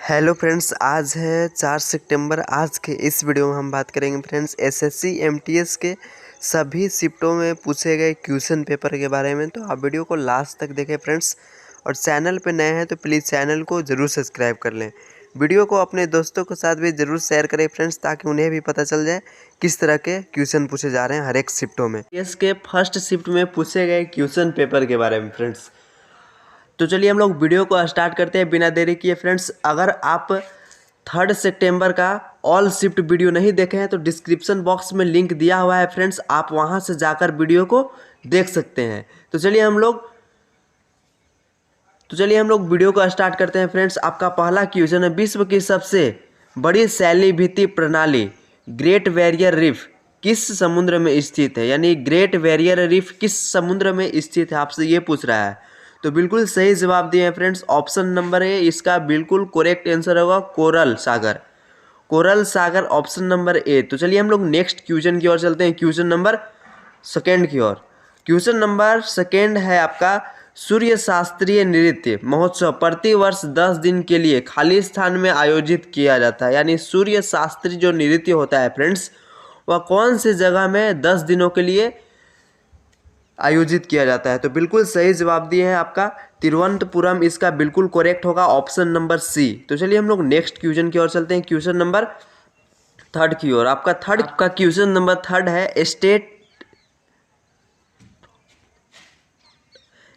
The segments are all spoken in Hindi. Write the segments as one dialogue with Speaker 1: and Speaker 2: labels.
Speaker 1: हेलो फ्रेंड्स, आज है 4 सितंबर। आज के इस वीडियो में हम बात करेंगे फ्रेंड्स एसएससी एमटीएस के सभी शिफ्टों में पूछे गए क्वेश्चन पेपर के बारे में। तो आप वीडियो को लास्ट तक देखें फ्रेंड्स, और चैनल पे नए हैं तो प्लीज़ चैनल को ज़रूर सब्सक्राइब कर लें। वीडियो को अपने दोस्तों के साथ भी ज़रूर शेयर करें फ्रेंड्स, ताकि उन्हें भी पता चल जाए किस तरह के क्वेश्चन पूछे जा रहे हैं हर एक शिफ्टों में। इसके फर्स्ट शिफ्ट में पूछे गए क्वेश्चन पेपर के बारे में फ्रेंड्स। तो चलिए हम लोग वीडियो को स्टार्ट करते हैं बिना देरी किए फ्रेंड्स। अगर आप 3 सितंबर का ऑल शिफ्ट वीडियो नहीं देखे हैं तो डिस्क्रिप्शन बॉक्स में लिंक दिया हुआ है फ्रेंड्स, आप वहां से जाकर वीडियो को देख सकते हैं। तो चलिए हम लोग वीडियो को स्टार्ट करते हैं फ्रेंड्स। आपका पहला क्वेश्चन है, विश्व की सबसे बड़ी शैली भित्ति प्रणाली ग्रेट बैरियर रीफ किस समुद्र में स्थित है? यानी ग्रेट बैरियर रीफ किस समुद्र में स्थित है, आपसे ये पूछ रहा है। तो बिल्कुल सही जवाब दिए हैं फ्रेंड्स। ऑप्शन नंबर ए इसका बिल्कुल करेक्ट आंसर होगा, coral Sagar. Coral Sagar option number A. तो चलिए हम लोग नेक्स्ट क्वेश्चन की ओर चलते हैं, क्वेश्चन नंबर सेकेंड की ओर। क्वेश्चन नंबर सेकेंड है आपका, सूर्य शास्त्रीय नृत्य महोत्सव प्रति वर्ष 10 दिन के लिए खाली स्थान में आयोजित किया जाता है। यानी सूर्य शास्त्रीय जो नृत्य होता है फ्रेंड्स, वह कौन सी जगह में 10 दिनों के लिए आयोजित किया जाता है? तो बिल्कुल सही जवाब दिए हैं आपका तिरुवनंतपुरम, इसका बिल्कुल करेक्ट होगा ऑप्शन नंबर सी। तो चलिए हम लोग नेक्स्ट क्वेश्चन की ओर चलते हैं, क्वेश्चन नंबर थर्ड की ओर। आपका क्वेश्चन नंबर थर्ड है,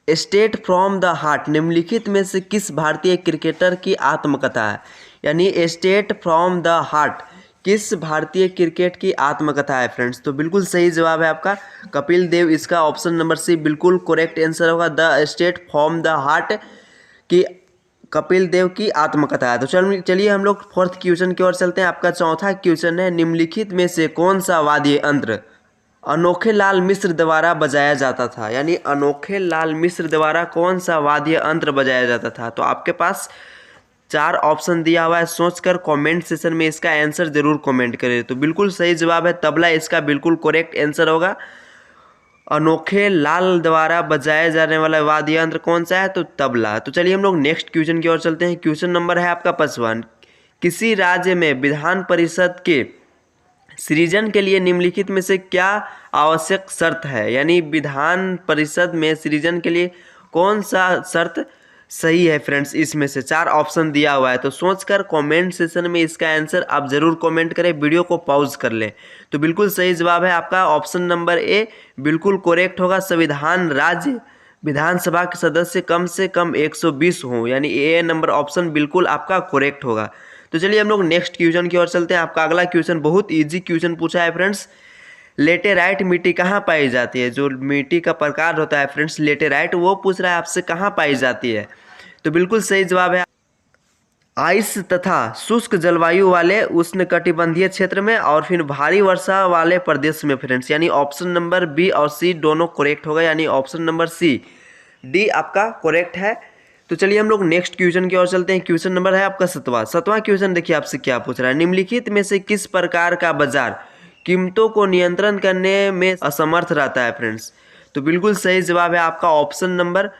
Speaker 1: स्टेट फ्रॉम द हार्ट निम्नलिखित में से किस भारतीय क्रिकेटर की आत्मकथा है? यानी स्टेट फ्रॉम द हार्ट किस भारतीय क्रिकेट की आत्मकथा है फ्रेंड्स? तो बिल्कुल सही जवाब है आपका कपिल देव, इसका ऑप्शन नंबर सी बिल्कुल करेक्ट आंसर होगा। The state from the heart की कपिल देव की आत्मकथा है। तो चलिए हम लोग फोर्थ क्वेश्चन की ओर चलते हैं। आपका चौथा क्वेश्चन है, निम्नलिखित में से कौन सा वाद्य यंत्र अनोखे लाल मिश्र द्वारा बजाया जाता था? यानी अनोखे लाल मिश्र द्वारा कौन सा वाद्य यंत्र बजाया जाता था? तो आपके पास 4 ऑप्शन दिया हुआ है, सोचकर कमेंट सेशन में इसका आंसर जरूर कमेंट करें। तो बिल्कुल सही जवाब है तबला, इसका बिल्कुल करेक्ट आंसर होगा। अनोखे लाल द्वारा बजाया जाने वाला वाद्य यंत्र कौन सा है? तो तबला। तो चलिए हम लोग नेक्स्ट क्वेश्चन की ओर चलते हैं। क्वेश्चन नंबर है आपका 5वां, किसी राज्य में विधान परिषद के सृजन के लिए निम्नलिखित में से क्या आवश्यक शर्त है? यानी विधान परिषद में सृजन के लिए कौन सा शर्त सही है फ्रेंड्स? इसमें से 4 ऑप्शन दिया हुआ है, तो सोचकर कमेंट सेशन में इसका आंसर आप जरूर कमेंट करें, वीडियो को पॉज कर लें। तो बिल्कुल सही जवाब है आपका ऑप्शन नंबर ए बिल्कुल करेक्ट होगा। संविधान राज्य विधानसभा के सदस्य कम से कम 120 हों, यानी ए नंबर ऑप्शन बिल्कुल आपका करेक्ट होगा। तो चलिए हम लोग नेक्स्ट क्वेश्चन की ओर चलते हैं। आपका अगला क्वेश्चन बहुत इजी क्वेश्चन पूछा है फ्रेंड्स, लेटेराइट मिट्टी कहाँ पाई जाती है? जो मिट्टी का प्रकार होता है फ्रेंड्स लेटेराइट, वो पूछ रहा है आपसे कहाँ पाई जाती है। तो बिल्कुल सही जवाब है आइस तथा शुष्क जलवायु वाले उष्णकटिबंधीय क्षेत्र में और फिर भारी वर्षा वाले प्रदेश में फ्रेंड्स। यानी ऑप्शन नंबर बी और सी दोनों करेक्ट होगा, यानी ऑप्शन नंबर सी डी आपका करेक्ट है। तो चलिए हम लोग नेक्स्ट क्वेश्चन की ओर चलते हैं। क्वेश्चन नंबर है आपका 7वां क्वेश्चन। देखिए आपसे क्या पूछ रहा है, निम्नलिखित में से किस प्रकार का बाजार कीमतों को नियंत्रण करने में असमर्थ रहता है फ्रेंड्स? तो बिल्कुल सही जवाब है आपका ऑप्शन नंबर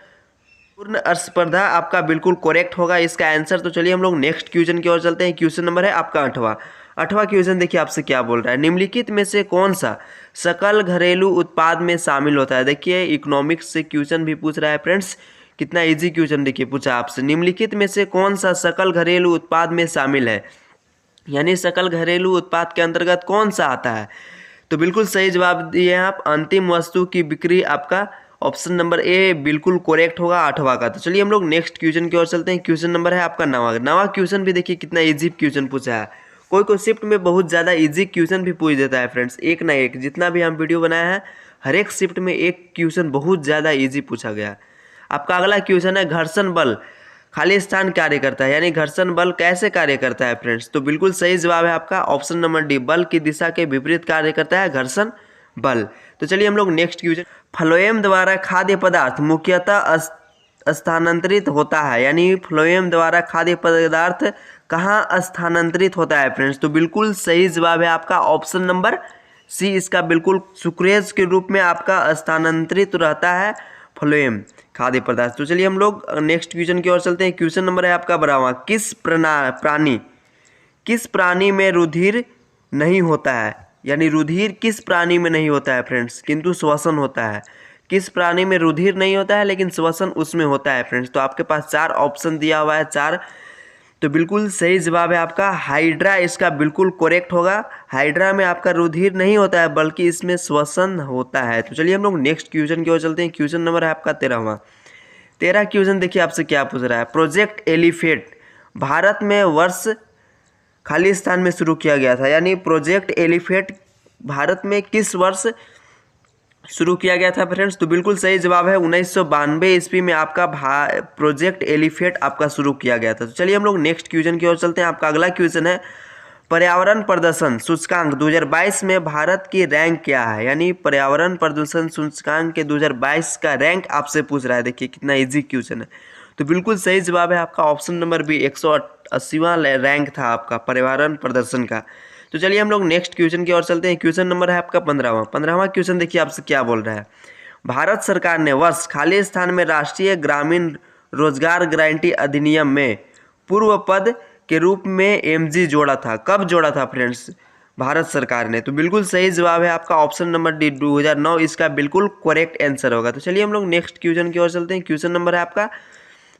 Speaker 1: पूर्ण स्पर्धा, आपका बिल्कुल करेक्ट होगा इसका आंसर। तो चलिए हम लोग नेक्स्ट क्वेश्चन की ओर चलते हैं। क्वेश्चन नंबर है आपका 8वां क्वेश्चन। देखिए आपसे क्या बोल रहा है, निम्नलिखित में से कौन सा सकल घरेलू उत्पाद में शामिल होता है? देखिए इकोनॉमिक्स से क्वेश्चन भी पूछ रहा है फ्रेंड्स, कितना इजी क्वेश्चन देखिए पूछा आपसे, निम्नलिखित में से कौन सा सकल घरेलू उत्पाद में शामिल है? यानी सकल घरेलू उत्पाद के अंतर्गत कौन सा आता है? तो बिल्कुल सही जवाब दिए आप, अंतिम वस्तु की बिक्री, आपका ऑप्शन नंबर ए बिल्कुल करेक्ट होगा 8वां का। तो चलिए हम लोग नेक्स्ट क्वेश्चन की ओर चलते हैं। क्वेश्चन नंबर है आपका 9वां क्वेश्चन भी देखिए कितना इजी क्वेश्चन पूछा है। कोई शिफ्ट में बहुत ज़्यादा इजी क्वेश्चन भी पूछ देता है फ्रेंड्स, एक ना एक, जितना भी हम वीडियो बनाया है हर एक शिफ्ट में एक क्वेश्चन बहुत ज़्यादा इजी पूछा गया। आपका अगला क्वेश्चन है, घर्षण बल खाली स्थान कार्य करता है? यानी घर्षण बल कैसे कार्य करता है फ्रेंड्स? तो बिल्कुल सही जवाब है आपका ऑप्शन नंबर डी, बल की दिशा के विपरीत कार्य करता है घर्षण बल। तो चलिए हम लोग नेक्स्ट क्वेश्चन, फ्लोएम द्वारा खाद्य पदार्थ मुख्यतः स्थानांतरित होता है? यानी फ्लोएम द्वारा खाद्य पदार्थ कहाँ स्थानांतरित होता है फ्रेंड्स? तो बिल्कुल सही जवाब है आपका ऑप्शन नंबर सी, इसका बिल्कुल सुक्रेज के रूप में आपका स्थानांतरित रहता है फ्लोएम खाद्य पदार्थ। तो चलिए हम लोग नेक्स्ट क्वेश्चन की ओर चलते हैं। क्वेश्चन नंबर है आपका 12वां, किस प्राणी में रुधिर नहीं होता है, यानी रुधिर किस प्राणी में नहीं होता है फ्रेंड्स, किंतु श्वसन होता है। किस प्राणी में रुधिर नहीं होता है लेकिन श्वसन उसमें होता है फ्रेंड्स। तो आपके पास 4 ऑप्शन दिया हुआ है, 4। तो बिल्कुल सही जवाब है आपका हाइड्रा, इसका बिल्कुल करेक्ट होगा। हाइड्रा में आपका रुधिर नहीं होता है बल्कि इसमें श्वसन होता है। तो चलिए हम लोग नेक्स्ट क्वेश्चन की ओर चलते हैं। क्वेश्चन नंबर है आपका 13वां। 13 क्वेश्चन देखिए आपसे क्या पूछ रहा है। प्रोजेक्ट एलिफेंट भारत में वर्ष खाली स्थान में शुरू किया गया था, यानी प्रोजेक्ट एलिफेंट भारत में किस वर्ष शुरू किया गया था फ्रेंड्स। तो बिल्कुल सही जवाब है 1992 ईस्वी में आपका प्रोजेक्ट एलिफेंट आपका शुरू किया गया था। तो चलिए हम लोग नेक्स्ट क्वेश्चन की ओर चलते हैं। आपका अगला क्वेश्चन है पर्यावरण प्रदर्शन सूचकांक 2022 में भारत की रैंक क्या है, यानी पर्यावरण प्रदूषण सूचकांक के 2022 का रैंक आपसे पूछ रहा है। देखिए कितना इजी क्वेश्चन है। तो बिल्कुल सही जवाब है आपका ऑप्शन नंबर बी, 180वां रैंक था आपका पर्यावरण प्रदर्शन का। तो चलिए हम लोग नेक्स्ट क्वेश्चन की ओर चलते हैं। क्वेश्चन नंबर है आपका 15वां क्वेश्चन देखिए आपसे क्या बोल रहा है। भारत सरकार ने वर्ष खाली स्थान में राष्ट्रीय ग्रामीण रोजगार गारंटी अधिनियम में पूर्व पद के रूप में एमजी जोड़ा था। कब जोड़ा था फ्रेंड्स भारत सरकार ने। तो बिल्कुल सही जवाब है आपका ऑप्शन नंबर डी, 2009 इसका बिल्कुल करेक्ट आंसर होगा। तो चलिए हम लोग नेक्स्ट क्वेश्चन की ओर चलते हैं। क्वेश्चन नंबर है आपका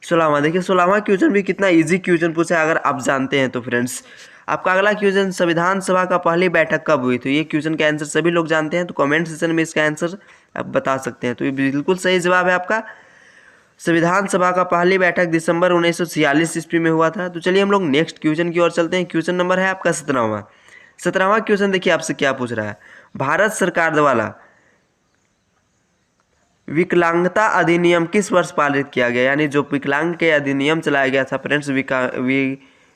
Speaker 1: 16वां। देखिए 16वां क्वेश्चन भी कितना इजी क्वेश्चन पूछा है अगर आप जानते हैं तो फ्रेंड्स। आपका अगला क्वेश्चन, संविधान सभा का पहली बैठक कब हुई। तो ये क्वेश्चन का आंसर सभी लोग जानते हैं, तो कमेंट सेक्शन में इसका आंसर आप बता सकते हैं। तो ये बिल्कुल सही जवाब है आपका संविधान सभा का पहली बैठक दिसंबर 1946 ईस्वी में हुआ था। तो चलिए हम लोग नेक्स्ट क्वेश्चन की ओर चलते हैं। क्वेश्चन नंबर है आपका 17वां क्वेश्चन देखिए आपसे क्या पूछ रहा है। भारत सरकार द्वारा विकलांगता अधिनियम किस वर्ष पारित किया गया, यानी जो विकलांग के अधिनियम चलाया गया था फ्रेंड्स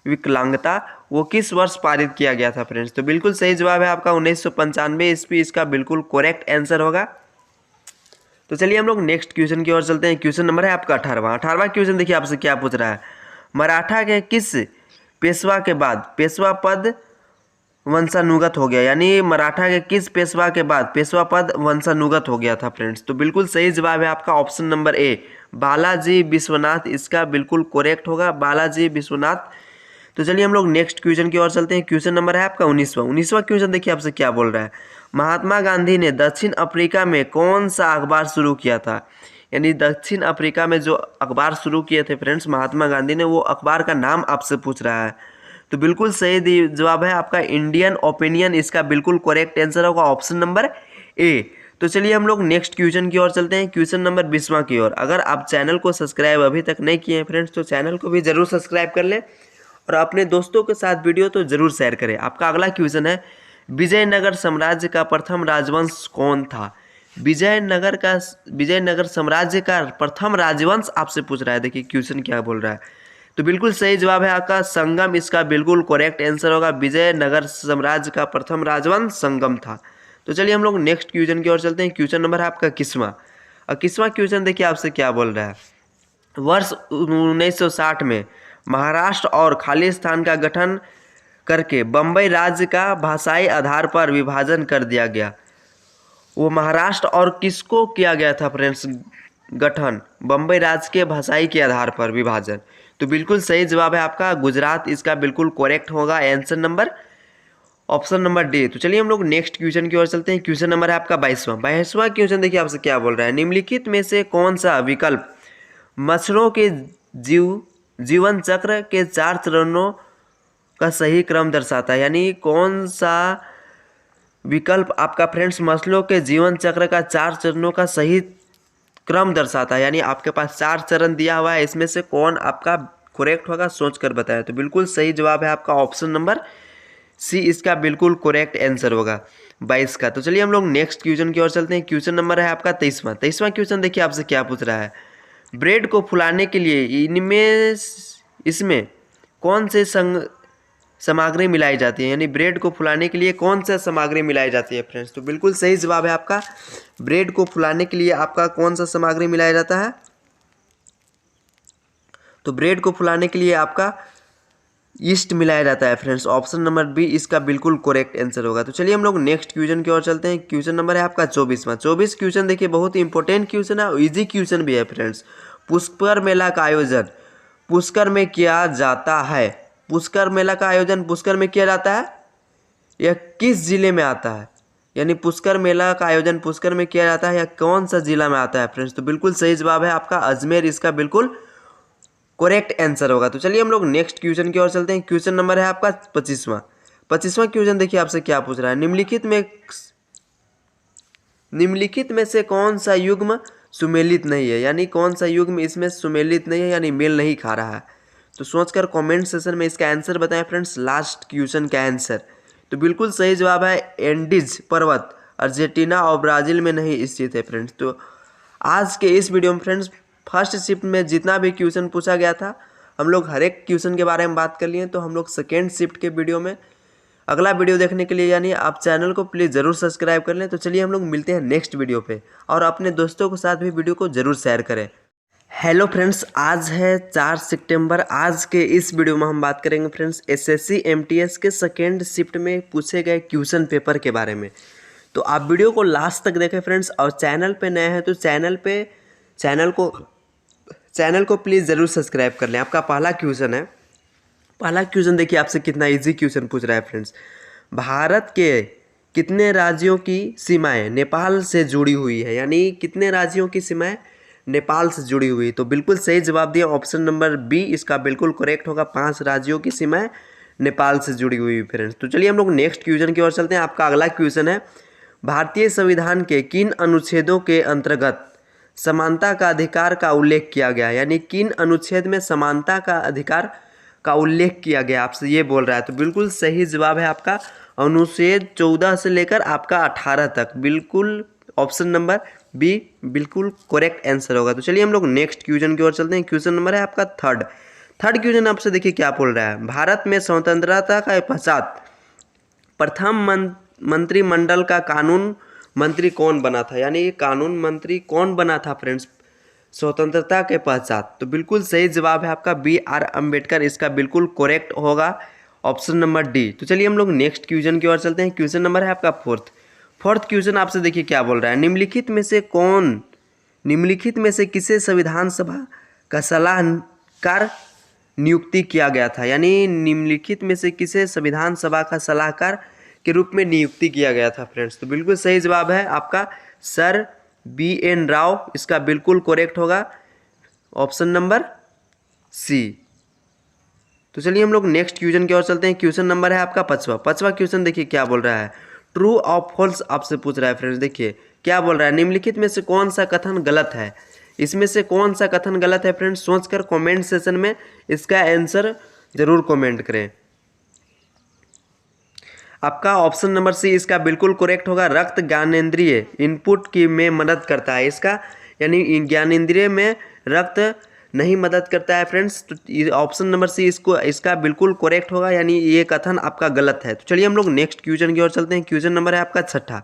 Speaker 1: विकलांगता, वो किस वर्ष पारित किया गया था फ्रेंड्स। तो बिल्कुल सही जवाब है आपका 1995 ईस्वी, इसका बिल्कुल करेक्ट आंसर होगा। तो चलिए हम लोग नेक्स्ट क्वेश्चन की ओर चलते हैं। क्वेश्चन नंबर है आपका 18वां क्वेश्चन देखिए आपसे क्या पूछ रहा है। मराठा के किस पेशवा के बाद पेशवा पद वंशानुगत हो गया, यानी मराठा के किस पेशवा के बाद पेशवा पद वंशानुगत हो गया था फ्रेंड्स। तो बिल्कुल सही जवाब है आपका option number A, Balaji Vishwanath, इसका बिल्कुल करेक्ट होगा बालाजी विश्वनाथ। तो चलिए हम लोग नेक्स्ट क्वेश्चन की ओर चलते हैं। क्वेश्चन नंबर है आपका 19वां क्वेश्चन देखिए आपसे क्या बोल रहा है। महात्मा गांधी ने दक्षिण अफ्रीका में कौन सा अखबार शुरू किया था, यानी दक्षिण अफ्रीका में जो अखबार शुरू किए थे फ्रेंड्स महात्मा गांधी ने, वो अखबार का नाम आपसे पूछ रहा है। तो बिल्कुल सही जवाब है आपका इंडियन ओपिनियन, इसका बिल्कुल करेक्ट आंसर होगा ऑप्शन नंबर ए। तो चलिए हम लोग नेक्स्ट क्वेश्चन की ओर चलते हैं। क्वेश्चन नंबर 20वां की ओर। अगर आप चैनल को सब्सक्राइब अभी तक नहीं किए हैं फ्रेंड्स, तो चैनल को भी जरूर सब्सक्राइब कर लें और अपने दोस्तों के साथ वीडियो तो जरूर शेयर करें। आपका अगला क्वेश्चन है, विजयनगर साम्राज्य का प्रथम राजवंश कौन था। विजयनगर साम्राज्य का प्रथम राजवंश आपसे पूछ रहा है। देखिए क्वेश्चन क्या बोल रहा है। तो बिल्कुल सही जवाब है आपका संगम, इसका बिल्कुल करेक्ट आंसर होगा। विजयनगर साम्राज्य का प्रथम राजवंश संगम था। तो चलिए हम लोग नेक्स्ट क्वेश्चन की ओर चलते हैं। क्वेश्चन नंबर है आपका 21वां। और 21वां क्वेश्चन देखिए आपसे क्या बोल रहा है। वर्ष 1960 में महाराष्ट्र और खालिस्तान का गठन करके बम्बई राज्य का भाषाई आधार पर विभाजन कर दिया गया। वो महाराष्ट्र और किसको किया गया था फ्रेंड्स गठन, बम्बई राज्य के भाषाई के आधार पर विभाजन। तो बिल्कुल सही जवाब है आपका गुजरात, इसका बिल्कुल करेक्ट होगा answer number option number D. तो चलिए हम लोग नेक्स्ट क्वेश्चन की ओर चलते हैं। क्वेश्चन नंबर है आपका 22वां क्वेश्चन देखिए आपसे क्या बोल रहा है। निम्नलिखित में से कौन सा विकल्प मच्छरों के जीवन चक्र के 4 चरणों का सही क्रम दर्शाता है, यानी कौन सा विकल्प आपका फ्रेंड्स मछलियों के जीवन चक्र का 4 चरणों का सही क्रम दर्शाता है, यानी आपके पास 4 चरण दिया हुआ है, इसमें से कौन आपका करेक्ट होगा सोच कर बताएं। तो बिल्कुल सही जवाब है आपका ऑप्शन नंबर सी, इसका बिल्कुल करेक्ट आंसर होगा 22 का। तो चलिए हम लोग नेक्स्ट क्वेश्चन की ओर चलते हैं। क्वेश्चन नंबर है आपका 23वां क्वेश्चन देखिए आपसे क्या पूछ रहा है। ब्रेड को फुलाने के लिए इसमें कौन से सामग्री मिलाई जाती है, यानी ब्रेड को फुलाने के लिए कौन सा सामग्री मिलाई जाती है फ्रेंड्स। तो बिल्कुल सही जवाब है आपका ब्रेड को फुलाने के लिए आपका कौन सा सामग्री मिलाया जाता है। तो ब्रेड को फुलाने के लिए आपका ईस्ट मिलाया जाता है फ्रेंड्स। ऑप्शन नंबर बी इसका बिल्कुल करेक्ट आंसर होगा। तो चलिए हम लोग नेक्स्ट क्वेश्चन की ओर चलते हैं। क्वेश्चन नंबर है आपका 24वां। 24 क्वेश्चन देखिए बहुत ही इंपॉर्टेंट क्वेश्चन है, इजी क्वेश्चन भी है फ्रेंड्स। पुष्कर मेला का आयोजन पुष्कर में किया जाता है। पुष्कर मेला का आयोजन पुष्कर में किया जाता है, यह किस जिले में आता है? यानी पुष्कर मेला का आयोजन पुष्कर में किया जाता है या कौन सा जिला में आता है फ्रेंड्स? तो बिल्कुल सही जवाब है आपका अजमेर, इसका बिल्कुल करेक्ट आंसर होगा। तो चलिए हम लोग नेक्स्ट क्वेश्चन की ओर चलते हैं। क्वेश्चन नंबर है आपका 25वां। 25वां क्वेश्चन देखिए आपसे क्या पूछ रहा है। निम्नलिखित में से कौन सा युग्म सुमेलित नहीं है, यानी कौन सा युग्म इसमें सुमेलित नहीं है यानी मेल नहीं खा रहा है? तो सोचकर कमेंट सेशन में इसका आंसर बताएं फ्रेंड्स। लास्ट क्वेश्चन का आंसर तो बिल्कुल सही जवाब है एंडीज पर्वत अर्जेंटीना और ब्राज़ील में नहीं स्थित है फ्रेंड्स। तो आज के इस वीडियो में फ्रेंड्स फर्स्ट शिफ्ट में जितना भी क्वेश्चन पूछा गया था हम लोग हर एक क्वेश्चन के बारे में बात कर लिए। तो हम लोग सेकेंड शिफ्ट के वीडियो में अगला वीडियो देखने के लिए यानी आप चैनल को प्लीज़ ज़रूर सब्सक्राइब कर लें। तो चलिए हम लोग मिलते हैं नेक्स्ट वीडियो पे, और अपने दोस्तों के साथ भी वीडियो को ज़रूर शेयर करें। हेलो फ्रेंड्स, आज है 4 सितंबर। आज के इस वीडियो में हम बात करेंगे फ्रेंड्स एसएससी एमटीएस के सेकेंड शिफ्ट में पूछे गए क्वेश्चन पेपर के बारे में। तो आप वीडियो को लास्ट तक देखें फ्रेंड्स, और चैनल पे नए हैं तो चैनल को प्लीज़ ज़रूर सब्सक्राइब कर लें। आपका पहला क्वेश्चन देखिए आपसे कितना इजी क्वेश्चन पूछ रहा है फ्रेंड्स। भारत के कितने राज्यों की सीमाएं नेपाल से जुड़ी हुई है, यानी कितने राज्यों की सीमाएं नेपाल से जुड़ी हुई? तो बिल्कुल सही जवाब दिया ऑप्शन नंबर बी इसका बिल्कुल करेक्ट होगा। 5 राज्यों की सीमाएं नेपाल से जुड़ी हुई फ्रेंड्स। तो चलिए हम लोग नेक्स्ट क्वेश्चन की ओर चलते हैं। आपका अगला क्वेश्चन है भारतीय संविधान के किन अनुच्छेदों के अंतर्गत समानता का अधिकार का उल्लेख किया गया, यानी किन अनुच्छेद में समानता का अधिकार का उल्लेख किया गया, आपसे ये बोल रहा है। तो बिल्कुल सही जवाब है आपका अनुच्छेद 14 से लेकर आपका 18 तक। बिल्कुल ऑप्शन नंबर बी बिल्कुल करेक्ट आंसर होगा। तो चलिए हम लोग नेक्स्ट क्वेश्चन की ओर चलते हैं। क्वेश्चन नंबर है आपका थर्ड क्वेश्चन आपसे देखिए क्या बोल रहा है। भारत में स्वतंत्रता के पश्चात प्रथम मंत्रिमंडल का कानून मंत्री कौन बना था, यानी कानून मंत्री कौन बना था फ्रेंड्स स्वतंत्रता के पश्चात? तो बिल्कुल सही जवाब है आपका बी आर अम्बेडकर, इसका बिल्कुल करेक्ट होगा ऑप्शन नंबर डी। तो चलिए हम लोग नेक्स्ट क्वेश्चन की ओर चलते हैं। क्वेश्चन नंबर है आपका फोर्थ क्वेश्चन आपसे देखिए क्या बोल रहा है। निम्नलिखित में से किसे संविधान सभा का सलाहकार नियुक्ति किया गया था, यानी निम्नलिखित में से किसे संविधान सभा का सलाहकार के रूप में नियुक्ति किया गया था फ्रेंड्स? तो बिल्कुल सही जवाब है आपका सर BN राव, इसका बिल्कुल करेक्ट होगा ऑप्शन नंबर सी। तो चलिए हम लोग नेक्स्ट क्वेश्चन की ओर चलते हैं। क्वेश्चन नंबर है आपका पांचवा क्वेश्चन देखिए क्या बोल रहा है। ट्रू और फॉल्स आपसे पूछ रहा है फ्रेंड्स। देखिए क्या बोल रहा है, निम्नलिखित में से कौन सा कथन गलत है? इसमें से कौन सा कथन गलत है फ्रेंड्स? सोचकर कमेंट सेशन में इसका आंसर जरूर कमेंट करें। आपका ऑप्शन नंबर सी इसका बिल्कुल करेक्ट होगा। रक्त ज्ञानेंद्रिय इनपुट की में मदद करता है, इसका यानी ज्ञानेंद्रिय में रक्त नहीं मदद करता है फ्रेंड्स। तो ऑप्शन नंबर सी इसका बिल्कुल करेक्ट होगा, यानी ये कथन आपका गलत है। तो चलिए हम लोग नेक्स्ट क्वेश्चन की ओर चलते हैं। क्वेश्चन नंबर है आपका 6।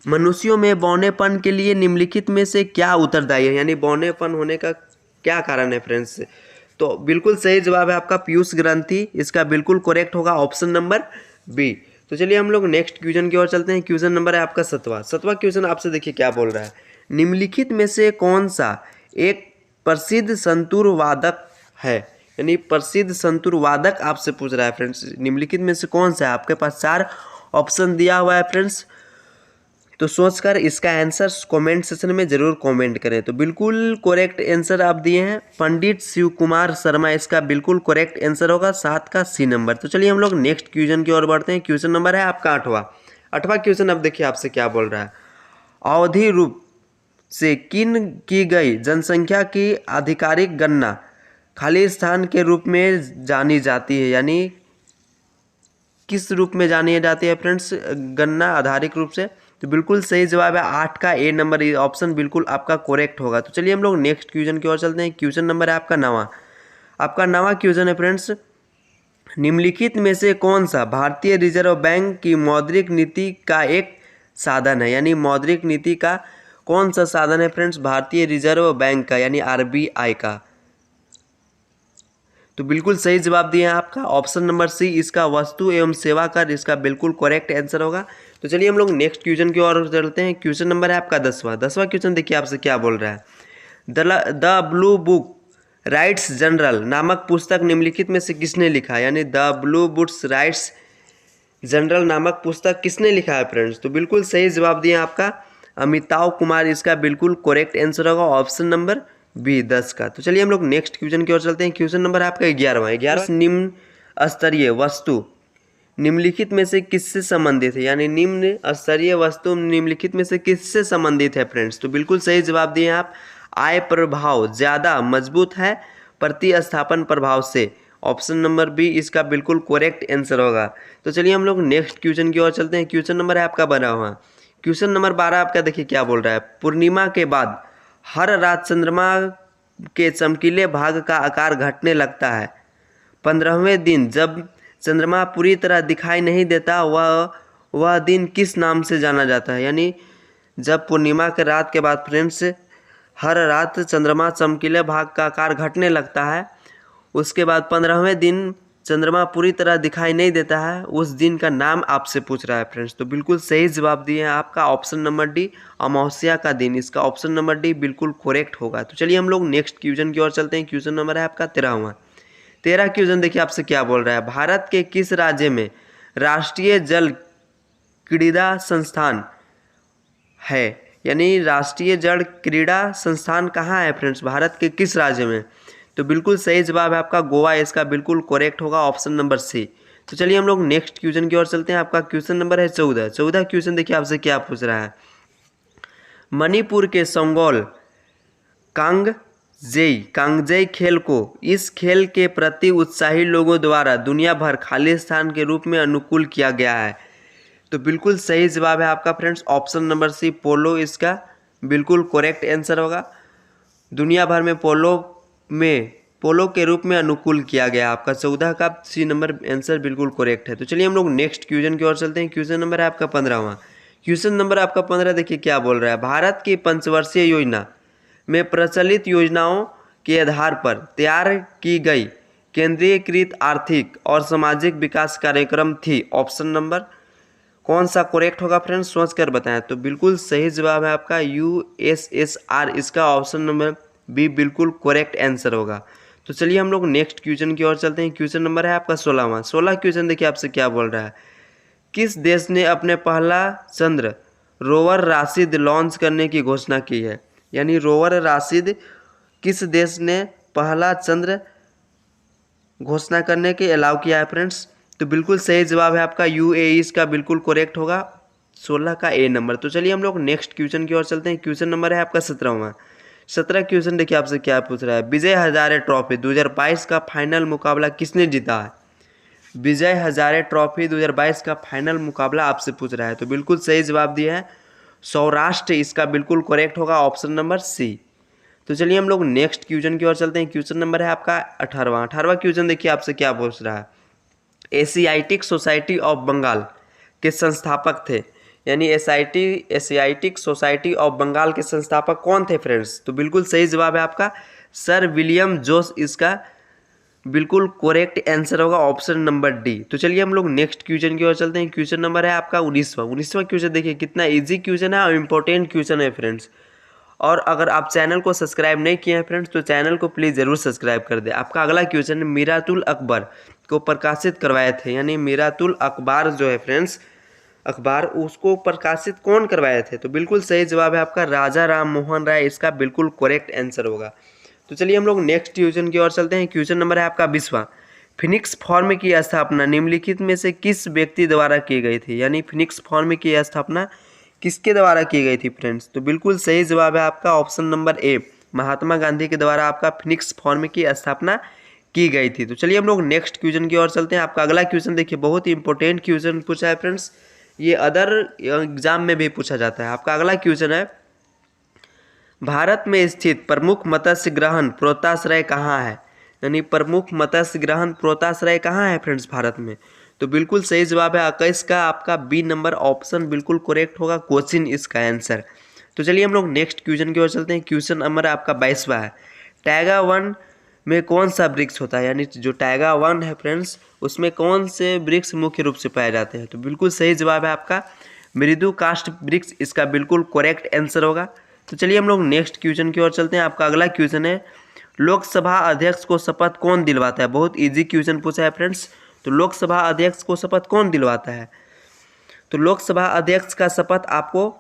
Speaker 1: मनुष्यों में बौनेपन के लिए निम्नलिखित में से क्या उत्तरदायी है, यानी बौनेपन होने का क्या कारण है फ्रेंड्स? तो बिल्कुल सही जवाब है आपका पीयूष ग्रंथि, इसका बिल्कुल करेक्ट होगा ऑप्शन नंबर बी। तो चलिए हम लोग नेक्स्ट क्वेश्चन की ओर चलते हैं। क्वेश्चन नंबर है आपका 7वां क्वेश्चन आपसे देखिए क्या बोल रहा है। निम्नलिखित में से कौन सा एक प्रसिद्ध संतूर वादक है, यानी प्रसिद्ध संतूर वादक आपसे पूछ रहा है फ्रेंड्स। निम्नलिखित में से कौन सा है? आपके पास 4 ऑप्शन दिया हुआ है फ्रेंड्स, तो सोचकर इसका आंसर कमेंट सेक्शन में जरूर कमेंट करें। तो बिल्कुल करेक्ट आंसर आप दिए हैं पंडित शिव कुमार शर्मा, इसका बिल्कुल करेक्ट आंसर होगा 7 का सी नंबर। तो चलिए हम लोग नेक्स्ट क्वेश्चन की ओर बढ़ते हैं। क्वेश्चन नंबर है आपका 8वां क्वेश्चन। अब देखिए आपसे क्या बोल रहा है। अवधि रूप से की गई जनसंख्या की आधिकारिक गणना खाली स्थान के रूप में जानी जाती है, यानी किस रूप में जानी जाती है फ्रेंड्स गणना आधारिक रूप से? तो बिल्कुल सही जवाब है 8 का ए नंबर, ये ऑप्शन बिल्कुल आपका करेक्ट होगा। तो चलिए हम लोग नेक्स्ट क्वेश्चन की ओर चलते हैं। क्वेश्चन नंबर है आपका 9वां क्वेश्चन है फ्रेंड्स। निम्नलिखित में से कौन सा भारतीय रिजर्व बैंक की मौद्रिक नीति का एक साधन है, यानी मौद्रिक नीति का कौन सा साधन है फ्रेंड्स भारतीय रिजर्व बैंक का, यानी RBI का? तो बिल्कुल सही जवाब दिया है आपका ऑप्शन नंबर सी, इसका वस्तु एवं सेवा कर इसका बिल्कुल करेक्ट आंसर होगा। तो चलिए हम लोग नेक्स्ट क्वेश्चन की ओर चलते हैं। क्वेश्चन नंबर है आपका 10वां क्वेश्चन। देखिए आपसे क्या बोल रहा है। The blue book rights general नामक पुस्तक निम्नलिखित में से किसने लिखा है, यानी the blue books rights general नामक पुस्तक किसने लिखा है फ्रेंड्स। तो बिल्कुल सही जवाब दिया आपका अमिताभ कुमार, इसका बिल्कुल करेक्ट आंसर होगा ऑप्शन नंबर बी 10 का। तो चलिए हम लोग नेक्स्ट क्वेश्चन की ओर चलते हैं। क्वेश्चन नंबर आपका 11वां। निम्न स्तरीय वस्तु निम्नलिखित में से किससे संबंधित है, यानी निम्न स्तरीय वस्तु निम्नलिखित में से किससे संबंधित है फ्रेंड्स। तो बिल्कुल सही जवाब दिए आप आय प्रभाव ज़्यादा मजबूत है प्रतिस्थापन प्रभाव से, ऑप्शन नंबर बी इसका बिल्कुल करेक्ट आंसर होगा। तो चलिए हम लोग नेक्स्ट क्वेश्चन की ओर चलते हैं। क्वेश्चन नंबर है आपका 12वां। क्वेश्चन नंबर 12 आपका देखिए क्या बोल रहा है। पूर्णिमा के बाद हर रात चंद्रमा के चमकीले भाग का आकार घटने लगता है। 15वें दिन जब चंद्रमा पूरी तरह दिखाई नहीं देता वह दिन किस नाम से जाना जाता है, यानी जब पूर्णिमा के रात के बाद फ्रेंड्स हर रात चंद्रमा चमकीले भाग का आकार घटने लगता है, उसके बाद 15वें दिन चंद्रमा पूरी तरह दिखाई नहीं देता है, उस दिन का नाम आपसे पूछ रहा है फ्रेंड्स। तो बिल्कुल सही जवाब दिए हैं आपका ऑप्शन नंबर डी अमावस्या का दिन, इसका ऑप्शन नंबर डी बिल्कुल करेक्ट होगा। तो चलिए हम लोग नेक्स्ट क्वेश्चन की ओर चलते हैं। क्वेश्चन नंबर है आपका 13वां क्वेश्चन। देखिए आपसे क्या बोल रहा है। भारत के किस राज्य में राष्ट्रीय जल क्रीड़ा संस्थान है, यानी राष्ट्रीय जल क्रीड़ा संस्थान कहाँ है फ्रेंड्स, भारत के किस राज्य में। तो बिल्कुल सही जवाब है आपका गोवा, इसका बिल्कुल करेक्ट होगा ऑप्शन नंबर सी। तो चलिए हम लोग नेक्स्ट क्वेश्चन की ओर चलते हैं। आपका क्वेश्चन नंबर है 14 क्वेश्चन। देखिए आपसे क्या पूछ रहा है। मणिपुर के संगोल कांगजेई खेल को इस खेल के प्रति उत्साही लोगों द्वारा दुनिया भर खालिस्तान के रूप में अनुकूल किया गया है। तो बिल्कुल सही जवाब है आपका फ्रेंड्स ऑप्शन नंबर सी पोलो, इसका बिल्कुल करेक्ट आंसर होगा। दुनिया भर में पोलो के रूप में अनुकूल किया गया। आपका 14 का सी नंबर आंसर बिल्कुल करेक्ट है। तो चलिए हम लोग नेक्स्ट क्वेश्चन की ओर चलते हैं। क्वेश्चन नंबर है आपका 15वां। क्वेश्चन नंबर आपका 15 देखिए क्या बोल रहा है। भारत की पंचवर्षीय योजना में प्रचलित योजनाओं के आधार पर तैयार की गई केंद्रीयकृत आर्थिक और सामाजिक विकास कार्यक्रम थी, ऑप्शन नंबर कौन सा करेक्ट होगा फ्रेंड्स, सोच कर बताएं। तो बिल्कुल सही जवाब है आपका USSR, इसका ऑप्शन नंबर बी बिल्कुल करेक्ट आंसर होगा। तो चलिए हम लोग नेक्स्ट क्वेश्चन की ओर चलते हैं। क्वेश्चन नंबर है आपका 16वां क्वेश्चन। देखिए आपसे क्या बोल रहा है। किस देश ने अपने पहला चंद्र रोवर राशिद लॉन्च करने की घोषणा की है, यानी रोवर राशिद किस देश ने पहला चंद्र घोषणा करने के अलाउ किया है फ्रेंड्स। तो बिल्कुल सही जवाब है आपका UAE, इसका बिल्कुल करेक्ट होगा 16 का ए नंबर। तो चलिए हम लोग नेक्स्ट क्वेश्चन की ओर चलते हैं। क्वेश्चन नंबर है आपका 17वां क्वेश्चन। देखिए आपसे क्या पूछ रहा है। विजय हजारे ट्रॉफी 2022 का फाइनल मुकाबला किसने जीता है। विजय हजारे ट्रॉफी 2022 का फाइनल मुकाबला आपसे पूछ रहा है। तो बिल्कुल सही जवाब दिया है सौराष्ट्र, इसका बिल्कुल करेक्ट होगा ऑप्शन नंबर सी। तो चलिए हम लोग नेक्स्ट क्वेश्चन की ओर चलते हैं। क्वेश्चन नंबर है आपका 18वां क्वेश्चन। देखिए आपसे क्या पूछ रहा है। एशियाटिक सोसाइटी ऑफ बंगाल के संस्थापक थे, यानी एशियाटिक सोसाइटी ऑफ बंगाल के संस्थापक कौन थे फ्रेंड्स। तो बिल्कुल सही जवाब है आपका सर विलियम जोस, इसका बिल्कुल करेक्ट आंसर होगा ऑप्शन नंबर डी। तो चलिए हम लोग नेक्स्ट क्वेश्चन की ओर चलते हैं। क्वेश्चन नंबर है आपका 19वां क्वेश्चन। देखिए कितना इजी क्वेश्चन है और इम्पोर्टेंट क्वेश्चन है फ्रेंड्स। और अगर आप चैनल को सब्सक्राइब नहीं किए हैं फ्रेंड्स तो चैनल को प्लीज़ ज़रूर सब्सक्राइब कर दें। आपका अगला क्वेश्चन मीरातुल अकबर को प्रकाशित करवाए थे, यानी मीरातुल अखबार जो है फ्रेंड्स अखबार, उसको प्रकाशित कौन करवाए थे। तो बिल्कुल सही जवाब है आपका राजा राम मोहन राय, इसका बिल्कुल करेक्ट आंसर होगा। तो चलिए हम लोग नेक्स्ट क्वेश्चन की ओर चलते हैं। क्वेश्चन नंबर है आपका 20वां। फिनिक्स फॉर्म की स्थापना निम्नलिखित में से किस व्यक्ति द्वारा की गई थी, यानी फिनिक्स फॉर्म की स्थापना किसके द्वारा की गई थी फ्रेंड्स। तो बिल्कुल सही जवाब है आपका option number A Mahatma Gandhi के द्वारा आपका फिनिक्स फॉर्म की स्थापना की गई थी। तो चलिए हम लोग नेक्स्ट क्वेश्चन की ओर चलते हैं। आपका अगला क्वेश्चन देखिए बहुत ही इंपॉर्टेंट क्वेश्चन पूछा है फ्रेंड्स, ये अदर एग्जाम में भी पूछा जाता है। आपका अगला क्वेश्चन है भारत में स्थित प्रमुख मत्स्य ग्रहण प्रोताश्रय कहाँ है, यानी प्रमुख मत्स्य ग्रहण प्रोताश्रय कहाँ है फ्रेंड्स भारत में। तो बिल्कुल सही जवाब है 21 का आपका बी नंबर ऑप्शन बिल्कुल करेक्ट होगा कोचिन, इसका आंसर। तो चलिए हम लोग नेक्स्ट क्वेश्चन की ओर चलते हैं। क्वेश्चन नंबर आपका 22वां है। टैगा 1 में कौन सा वृक्ष होता है, यानी जो टाइगर वन है फ्रेंड्स उसमें कौन से वृक्ष मुख्य रूप से पाए जाते हैं। तो बिल्कुल सही जवाब है आपका मृदु काष्ठ वृक्ष, इसका बिल्कुल करेक्ट आंसर होगा। तो चलिए हम लोग नेक्स्ट क्वेश्चन की ओर चलते हैं। आपका अगला क्वेश्चन है, लोकसभा अध्यक्ष को शपथ कौन दिलवाता है। बहुत इजी क्वेश्चन पूछा है फ्रेंड्स। तो लोकसभा अध्यक्ष को शपथ कौन दिलवाता है। तो लोकसभा अध्यक्ष का शपथ आपको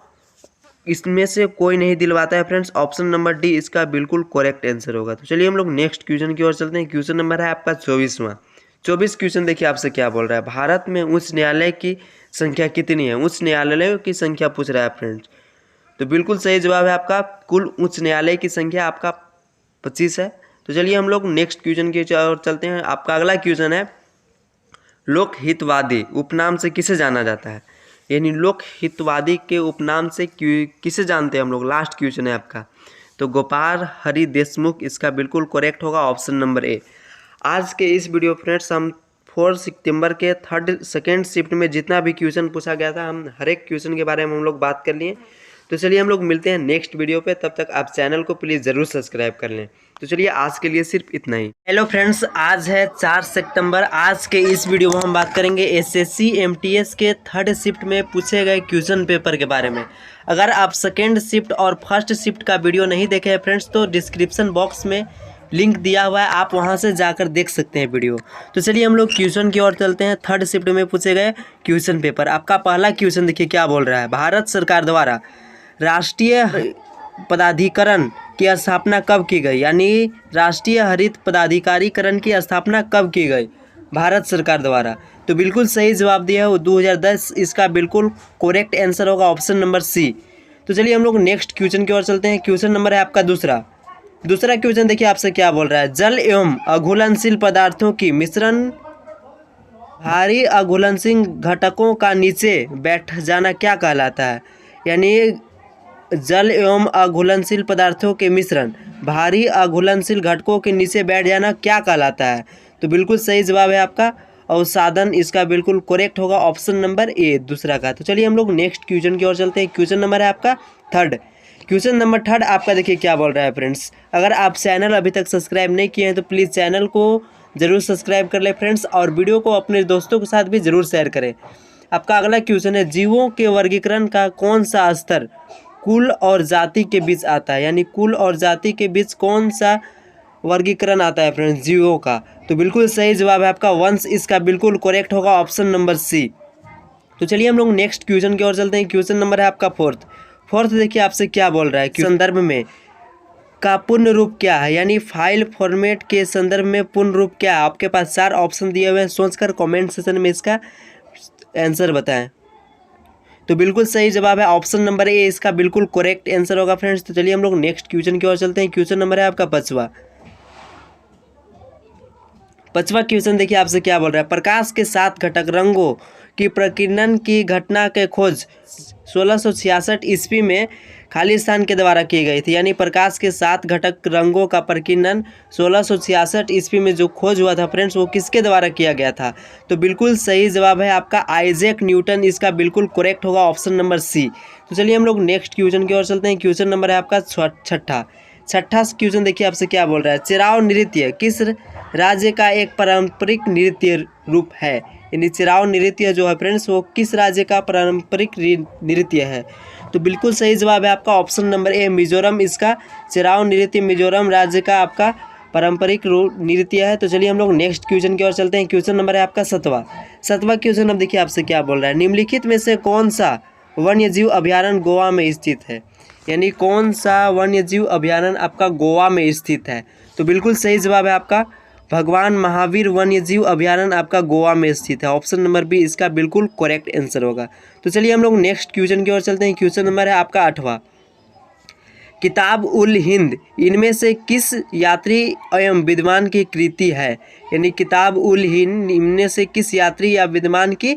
Speaker 1: इसमें से कोई नहीं दिलवाता है फ्रेंड्स। ऑप्शन नंबर डी इसका बिल्कुल करेक्ट आंसर होगा। तो चलिए हम लोग नेक्स्ट क्वेश्चन की ओर चलते हैं। क्वेश्चन नंबर है आपका 24वां क्वेश्चन। देखिए आपसे क्या बोल रहा है, भारत में उच्च न्यायालय की संख्या कितनी है। उच्च न्यायालयों की संख्या पूछ रहा है फ्रेंड्स। तो बिल्कुल सही जवाब है आपका कुल उच्च न्यायालय की संख्या आपका 25 है। तो चलिए हम लोग नेक्स्ट क्वेश्चन की ओर चलते हैं। आपका अगला क्वेश्चन है, लोक हितवादी उपनाम से किसे जाना जाता है। यानी लोक हितवादी के उपनाम से किसे जानते हैं हम लोग। लास्ट क्वेश्चन है आपका। तो गोपाल हरि देशमुख, इसका बिल्कुल करेक्ट होगा ऑप्शन नंबर ए। आज के इस वीडियो फ्रेंड्स हम 4 सितंबर के सेकेंड शिफ्ट में जितना भी क्वेश्चन पूछा गया था हम हर एक क्वेश्चन के बारे में हम लोग बात कर लिए। तो चलिए हम लोग मिलते हैं नेक्स्ट वीडियो पे, तब तक आप चैनल को प्लीज़ ज़रूर सब्सक्राइब कर लें। तो चलिए आज के लिए सिर्फ इतना ही। हेलो फ्रेंड्स, आज है 4 सितंबर। आज के इस वीडियो में हम बात करेंगे एसएससी एमटीएस के 3rd शिफ्ट में पूछे गए क्वेश्चन पेपर के बारे में। अगर आप 2nd शिफ्ट और 1st शिफ्ट का वीडियो नहीं देखे हैं फ्रेंड्स तो डिस्क्रिप्शन बॉक्स में लिंक दिया हुआ है, आप वहां से जाकर देख सकते हैं वीडियो। तो चलिए हम लोग क्वेश्चन की ओर चलते हैं। 3rd शिफ्ट में पूछे गए क्वेश्चन पेपर। आपका पहला क्वेश्चन देखिए क्या बोल रहा है, भारत सरकार द्वारा राष्ट्रीय पदाधिकरण की स्थापना कब की गई। यानी राष्ट्रीय हरित पदाधिकारीकरण की स्थापना कब की गई भारत सरकार द्वारा। तो बिल्कुल सही जवाब दिया है वो 2010, इसका बिल्कुल करेक्ट आंसर होगा ऑप्शन नंबर सी। तो चलिए हम लोग नेक्स्ट क्वेश्चन की ओर चलते हैं। क्वेश्चन नंबर है आपका दूसरा क्वेश्चन देखिए आपसे क्या बोल रहा है, जल एवं अघुलनशील पदार्थों की मिश्रण भारी अघुलनशील घटकों का नीचे बैठ जाना क्या कहलाता है। यानी जल एवं अघुलनशील पदार्थों के मिश्रण भारी अघुलनशील घटकों के नीचे बैठ जाना क्या कहलाता है। तो बिल्कुल सही जवाब है आपका अवसादन, इसका बिल्कुल करेक्ट होगा ऑप्शन नंबर ए दूसरा का। तो चलिए हम लोग नेक्स्ट क्वेश्चन की ओर चलते हैं। क्वेश्चन नंबर है आपका 3rd। क्वेश्चन नंबर 3rd आपका देखिए क्या बोल रहा है फ्रेंड्स। अगर आप चैनल अभी तक सब्सक्राइब नहीं किए हैं तो प्लीज़ चैनल को ज़रूर सब्सक्राइब कर ले फ्रेंड्स, और वीडियो को अपने दोस्तों के साथ भी ज़रूर शेयर करें। आपका अगला क्वेश्चन है, जीवों के वर्गीकरण का कौन सा स्तर कुल और जाति के बीच आता है। यानी कुल और जाति के बीच कौन सा वर्गीकरण आता है फ्रेंड्स जीवों का। तो बिल्कुल सही जवाब है आपका वंश, इसका बिल्कुल करेक्ट होगा ऑप्शन नंबर सी। तो चलिए हम लोग नेक्स्ट क्वेश्चन की ओर चलते हैं। क्वेश्चन नंबर है आपका 4th देखिए आपसे क्या बोल रहा है, संदर्भ में का पूर्ण रूप क्या है। यानी फाइल फॉर्मेट के संदर्भ में पूर्ण रूप क्या है। आपके पास 4 ऑप्शन दिए हुए हैं, सोचकर कमेंट सेक्शन में इसका आंसर बताएं। तो बिल्कुल सही जवाब है ऑप्शन नंबर ए, इसका बिल्कुल करेक्ट आंसर होगा फ्रेंड्स। तो चलिए हम लोग नेक्स्ट क्वेश्चन की ओर चलते हैं। क्वेश्चन नंबर है आपका 5वां क्वेश्चन देखिए आपसे क्या बोल रहा है, प्रकाश के 7 घटक रंगों की प्रकीर्णन की घटना के खोज 1666 ईस्वी में खाली स्थान के द्वारा की गई थी। यानी प्रकाश के 7 घटक रंगों का प्रकीर्णन 1666 ईस्वी में जो खोज हुआ था फ्रेंड्स वो किसके द्वारा किया गया था। तो बिल्कुल सही जवाब है आपका आइजैक न्यूटन, इसका बिल्कुल करेक्ट होगा ऑप्शन नंबर सी। तो चलिए हम लोग नेक्स्ट क्वेश्चन की ओर चलते हैं। क्वेश्चन नंबर है आपका 6ठा क्वेश्चन देखिए आपसे क्या बोल रहा है, चिराव नृत्य किस राज्य का एक पारंपरिक नृत्य रूप है। यानी चिराव नृत्य जो है फ्रेंड्स वो किस राज्य का पारंपरिक नृत्य है। तो बिल्कुल सही जवाब है आपका ऑप्शन नंबर ए मिजोरम, इसका चिराव नृत्य मिजोरम राज्य का आपका पारंपरिक नृत्य है। तो चलिए हम लोग नेक्स्ट क्वेश्चन की ओर चलते हैं। क्वेश्चन नंबर है आपका 7वां क्वेश्चन। अब देखिए आपसे क्या बोल रहा है, निम्नलिखित में से कौन सा वन्यजीव अभयारण्य गोवा में स्थित है। यानी कौन सा वन्यजीव अभयारण्य आपका गोवा में स्थित है। तो बिल्कुल सही जवाब है आपका भगवान महावीर वन्यजीव अभयारण्य आपका गोवा में स्थित है, ऑप्शन नंबर बी इसका बिल्कुल करेक्ट आंसर होगा। तो चलिए हम लोग नेक्स्ट क्वेश्चन की ओर चलते हैं। क्वेश्चन नंबर है आपका 8वां, किताब उल हिंद इनमें से किस यात्री एवं विद्वान की कृति है। यानी किताब उल हिंद इनमें से किस यात्री या विद्वान की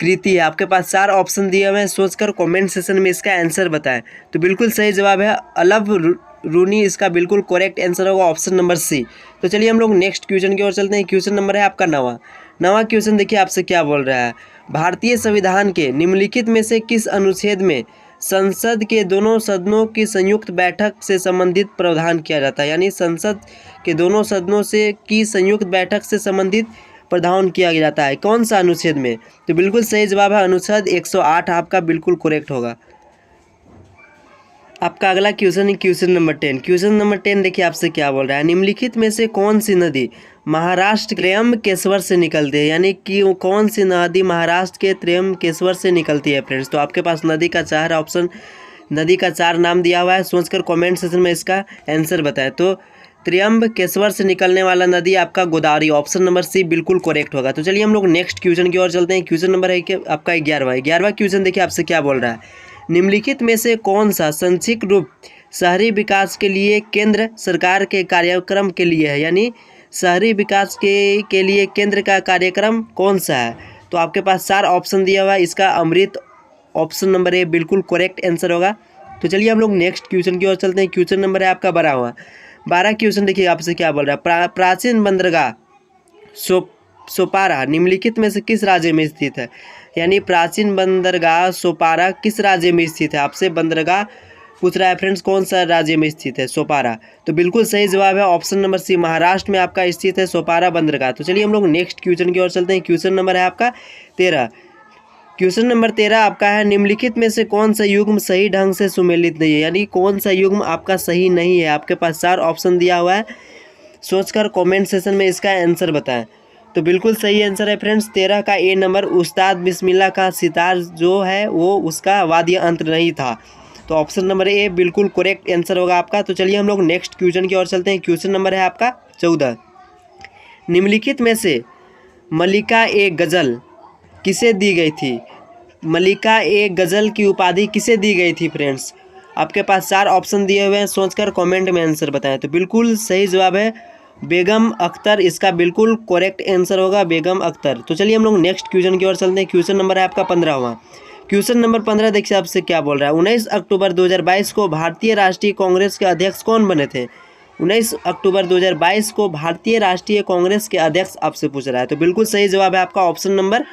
Speaker 1: कृति है। आपके पास 4 ऑप्शन दिए हुए हैं, सोचकर कमेंट सेक्शन में इसका आंसर बताएं। तो बिल्कुल सही जवाब है अलब रूनी, इसका बिल्कुल करेक्ट आंसर होगा ऑप्शन नंबर सी। तो चलिए हम लोग नेक्स्ट क्वेश्चन की ओर चलते हैं। क्वेश्चन नंबर है आपका 9वां क्वेश्चन देखिए आपसे क्या बोल रहा है, भारतीय संविधान के निम्नलिखित में से किस अनुच्छेद में संसद के दोनों सदनों की संयुक्त बैठक से संबंधित प्रावधान किया जाता है, यानी संसद के दोनों सदनों से की संयुक्त बैठक से संबंधित प्रावधान किया जाता है। कौन सा अनुच्छेद में? तो बिल्कुल सही जवाब है अनुच्छेद 108 आपका बिल्कुल करेक्ट होगा। आपका अगला क्वेश्चन है क्वेश्चन नंबर 10। क्वेश्चन नंबर 10 देखिए आपसे क्या बोल रहा है। निम्नलिखित में से कौन सी नदी महाराष्ट्र त्र्यंबकेश्वर से निकलती है, यानी कि कौन सी नदी महाराष्ट्र के त्र्यंबकेश्वर से निकलती है फ्रेंड्स। तो आपके पास नदी का 4 ऑप्शन, नदी का 4 नाम दिया हुआ है, सोचकर कमेंट सेक्शन में इसका आंसर बताएं। तो त्र्यंबकेश्वर से निकलने वाला नदी आपका गोदावरी, ऑप्शन नंबर सी बिल्कुल करेक्ट होगा। तो चलिए हम लोग नेक्स्ट क्वेश्चन की ओर चलते हैं। क्वेश्चन नंबर है कि आपका 11वां क्वेश्चन देखिए आपसे क्या बोल रहा है। निम्नलिखित में से कौन सा संक्षिप्त रूप शहरी विकास के लिए केंद्र सरकार के कार्यक्रम के लिए है, यानी शहरी विकास के लिए केंद्र का कार्यक्रम कौन सा है। तो आपके पास 4 ऑप्शन दिया हुआ है, इसका अमृत ऑप्शन नंबर ए बिल्कुल करेक्ट आंसर होगा। तो चलिए हम लोग नेक्स्ट क्वेश्चन की ओर चलते हैं। क्वेश्चन नंबर है आपका 12वां क्वेश्चन देखिए आपसे क्या बोल रहा है। प्राचीन बंदरगाह सोपारा निम्नलिखित में से किस राज्य में स्थित है, यानी प्राचीन बंदरगाह सोपारा किस राज्य में स्थित है। आपसे बंदरगाह पूछ रहा है फ्रेंड्स, कौन सा राज्य में स्थित है सोपारा। तो बिल्कुल सही जवाब है ऑप्शन नंबर सी, महाराष्ट्र में आपका स्थित है सोपारा बंदरगाह। तो चलिए हम लोग नेक्स्ट क्वेश्चन की ओर चलते हैं। क्वेश्चन नंबर है आपका 13। क्वेश्चन नंबर 13 आपका है। निम्नलिखित में से कौन सा युग्म सही ढंग से सुमेलित नहीं है, यानी कौन सा युग्म आपका सही नहीं है। आपके पास 4 ऑप्शन दिया हुआ है, सोचकर कमेंट सेक्शन में इसका आंसर बताएं। तो बिल्कुल सही आंसर है फ्रेंड्स 13 का ए नंबर, उस्ताद बिस्मिल्लाह का सितार जो है वो उसका वाद्य यंत्र नहीं था। तो ऑप्शन नंबर ए बिल्कुल करेक्ट आंसर होगा आपका। तो चलिए हम लोग नेक्स्ट क्वेश्चन की ओर चलते हैं। क्वेश्चन नंबर है आपका 14। निम्नलिखित में से मल्लिका ए गज़ल किसे दी गई थी, मल्लिका ए गज़ल की उपाधि किसे दी गई थी फ्रेंड्स। आपके पास 4 ऑप्शन दिए हुए हैं, सोचकर कमेंट में आंसर बताएं। तो बिल्कुल सही जवाब है बेगम अख्तर, इसका बिल्कुल करेक्ट आंसर होगा बेगम अख्तर। तो चलिए हम लोग नेक्स्ट क्वेश्चन की ओर चलते हैं। क्वेश्चन नंबर है आपका 15वां। क्वेश्चन नंबर 15 देखिए आपसे क्या बोल रहा है। 19 अक्टूबर 2022 को भारतीय राष्ट्रीय कांग्रेस के अध्यक्ष कौन बने थे। 19 अक्टूबर 2022 को भारतीय राष्ट्रीय कांग्रेस के अध्यक्ष आपसे पूछ रहा है। तो बिल्कुल सही जवाब है आपका ऑप्शन नंबर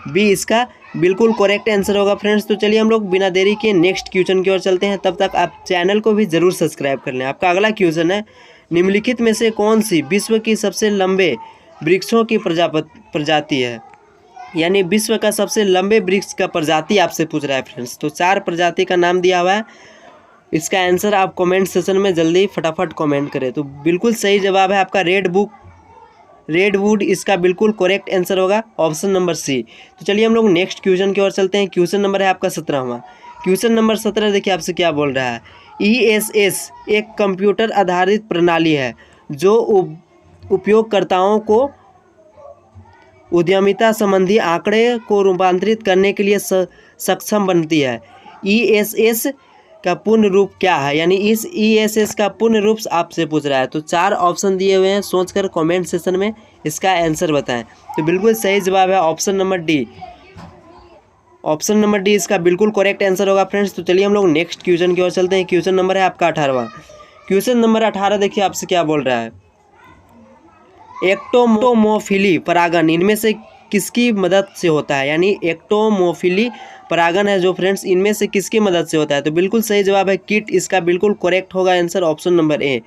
Speaker 1: बी, इसका बिल्कुल करेक्ट आंसर होगा फ्रेंड्स। तो चलिए हम लोग बिना देरी के नेक्स्ट क्वेश्चन की ओर चलते हैं, तब तक आप चैनल को भी ज़रूर सब्सक्राइब कर लें। आपका अगला क्वेश्चन है। निम्नलिखित में से कौन सी विश्व की सबसे लंबे वृक्षों की प्रजाति है, यानी विश्व का सबसे लंबे वृक्ष का प्रजाति आपसे पूछ रहा है फ्रेंड्स। तो 4 प्रजाति का नाम दिया हुआ है, इसका आंसर आप कमेंट सेशन में जल्दी फटाफट कमेंट करें। तो बिल्कुल सही जवाब है आपका रेडवुड, इसका बिल्कुल करेक्ट आंसर होगा ऑप्शन नंबर सी। तो चलिए हम लोग नेक्स्ट क्वेश्चन की ओर चलते हैं। क्वेश्चन नंबर है आपका 17वां। क्वेश्चन नंबर 17 देखिए आपसे क्या बोल रहा है। ESS एक कंप्यूटर आधारित प्रणाली है जो उपयोगकर्ताओं को उद्यमिता संबंधी आंकड़े को रूपांतरित करने के लिए सक्षम बनती है। ESS का पूर्ण रूप क्या है, यानी इस ESS का पूर्ण रूप आपसे पूछ रहा है। तो 4 ऑप्शन दिए हुए हैं, सोचकर कमेंट सेक्शन में इसका आंसर बताएं। तो बिल्कुल सही जवाब है option number D, option number D इसका बिल्कुल करेक्ट आंसर होगा फ्रेंड्स। तो चलिए हम लोग नेक्स्ट क्वेश्चन की ओर चलते हैं। क्वेश्चन नंबर है आपका 18वां। क्वेश्चन नंबर 18 देखिए आपसे क्या बोल रहा है। एक्टोमोफिली परागन इनमें से किसकी मदद से होता है, यानी एक्टोमोफिली परागन है जो फ्रेंड्स इनमें से किसकी मदद से होता है। तो बिल्कुल सही जवाब है कीट, इसका बिल्कुल करेक्ट होगा आंसर ऑप्शन नंबर ए।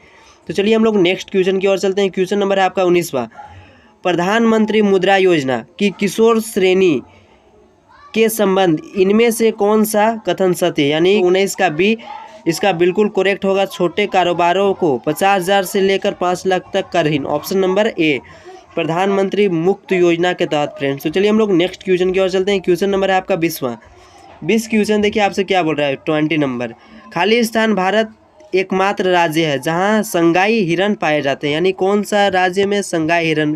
Speaker 1: तो चलिए हम लोग नेक्स्ट क्वेश्चन की ओर चलते हैं। क्वेश्चन नंबर है आपका 19वां। प्रधानमंत्री मुद्रा योजना की किशोर श्रेणी के संबंध इनमें से कौन सा कथन सत्य है, यानी 19 का बी, इसका बिल्कुल करेक्ट होगा छोटे कारोबारों को 50,000 से लेकर 5 लाख तक का ऋण, ऑप्शन नंबर ए प्रधानमंत्री मुक्त योजना के तहत फ्रेंड्स। तो चलिए हम लोग नेक्स्ट क्वेश्चन की ओर चलते हैं। क्वेश्चन नंबर है आपका 20वां। 20 क्वेश्चन देखिए आपसे क्या बोल रहा है 20 नंबर। खालिस्तान भारत एकमात्र राज्य है जहां संगाई हिरन पाए जाते हैं, यानी कौन सा राज्य में संगाई हिरन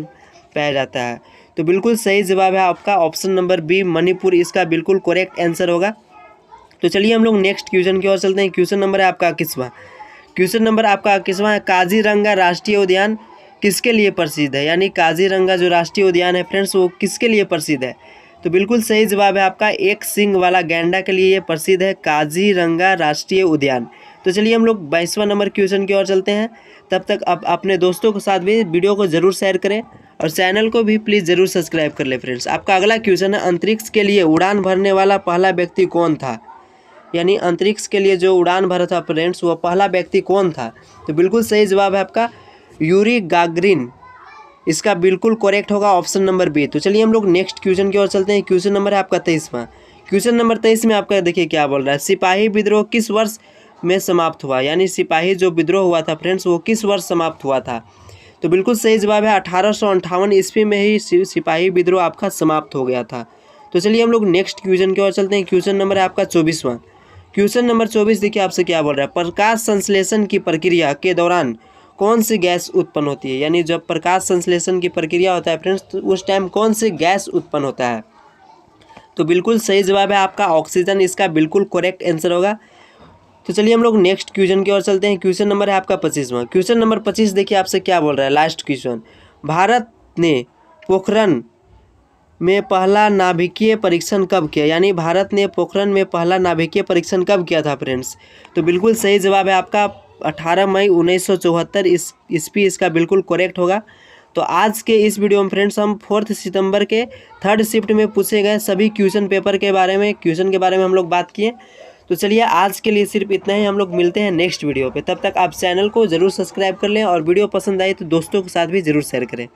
Speaker 1: पाया जाता है। तो बिल्कुल सही जवाब है आपका ऑप्शन नंबर बी मणिपुर, इसका बिल्कुल करेक्ट आंसर होगा। तो चलिए हम लोग नेक्स्ट क्वेश्चन की ओर चलते हैं। क्वेश्चन नंबर है आपका 21वां। क्वेश्चन नंबर आपका 21वां है। काजीरंगा राष्ट्रीय उद्यान किसके लिए प्रसिद्ध है, यानी काजीरंगा जो राष्ट्रीय उद्यान है फ्रेंड्स वो किसके लिए प्रसिद्ध है। तो बिल्कुल सही जवाब है आपका एक सींग वाला गैंडा के लिए ये प्रसिद्ध है काजीरंगा राष्ट्रीय उद्यान। तो चलिए हम लोग 22वां नंबर क्वेश्चन की ओर चलते हैं। तब तक आप अपने दोस्तों के साथ भी वीडियो को ज़रूर शेयर करें और चैनल को भी प्लीज़ ज़रूर सब्सक्राइब कर ले फ्रेंड्स। आपका अगला क्वेश्चन है। अंतरिक्ष के लिए उड़ान भरने वाला पहला व्यक्ति कौन था, यानी अंतरिक्ष के लिए जो उड़ान भरा था फ्रेंड्स, वो पहला व्यक्ति कौन था? तो बिल्कुल सही जवाब है आपका यूरी गागरिन। इसका बिल्कुल करेक्ट होगा ऑप्शन नंबर बी। तो चलिए हम लोग नेक्स्ट क्वेश्चन की ओर चलते हैं। क्वेश्चन नंबर है आपका 23वां। क्वेश्चन नंबर 23 में आपका देखिए क्या बोल रहा है, सिपाही विद्रोह किस वर्ष में समाप्त हुआ? यानी सिपाही जो विद्रोह हुआ था फ्रेंड्स, वो किस वर्ष समाप्त हुआ था? तो बिल्कुल सही जवाब है 1858 ईस्वी में ही सिपाही विद्रोह आपका समाप्त हो गया था। तो चलिए हम लोग नेक्स्ट क्वेश्चन की ओर चलते हैं। क्वेश्चन नंबर है आपका 24वां। क्वेश्चन नंबर 24 देखिए आपसे क्या बोल रहा है, प्रकाश संश्लेषण की प्रक्रिया के दौरान कौन सी गैस उत्पन्न होती है? यानी जब प्रकाश संश्लेषण की प्रक्रिया होता है फ्रेंड्स, तो उस टाइम कौन सी गैस उत्पन्न होता है? तो बिल्कुल सही जवाब है आपका ऑक्सीजन। इसका बिल्कुल करेक्ट आंसर होगा। तो चलिए हम लोग नेक्स्ट क्वेश्चन की ओर चलते हैं। क्वेश्चन नंबर है आपका 25वां। क्वेश्चन नंबर 25 देखिए आपसे क्या बोल रहा है, लास्ट क्वेश्चन, भारत ने पोखरण में पहला नाभिकीय परीक्षण कब किया? यानी भारत ने पोखरण में पहला नाभिकीय परीक्षण कब किया था फ्रेंड्स? तो बिल्कुल सही जवाब है आपका 18 मई 1974 ईस्वी। इसका बिल्कुल करेक्ट होगा। तो आज के इस वीडियो में फ्रेंड्स हम 4 सितंबर के थर्ड शिफ्ट में पूछे गए सभी क्वेश्चन के बारे में हम लोग बात किए। तो चलिए आज के लिए सिर्फ इतना ही। हम लोग मिलते हैं नेक्स्ट वीडियो पे। तब तक आप चैनल को ज़रूर सब्सक्राइब कर लें और वीडियो पसंद आए तो दोस्तों के साथ भी ज़रूर शेयर करें।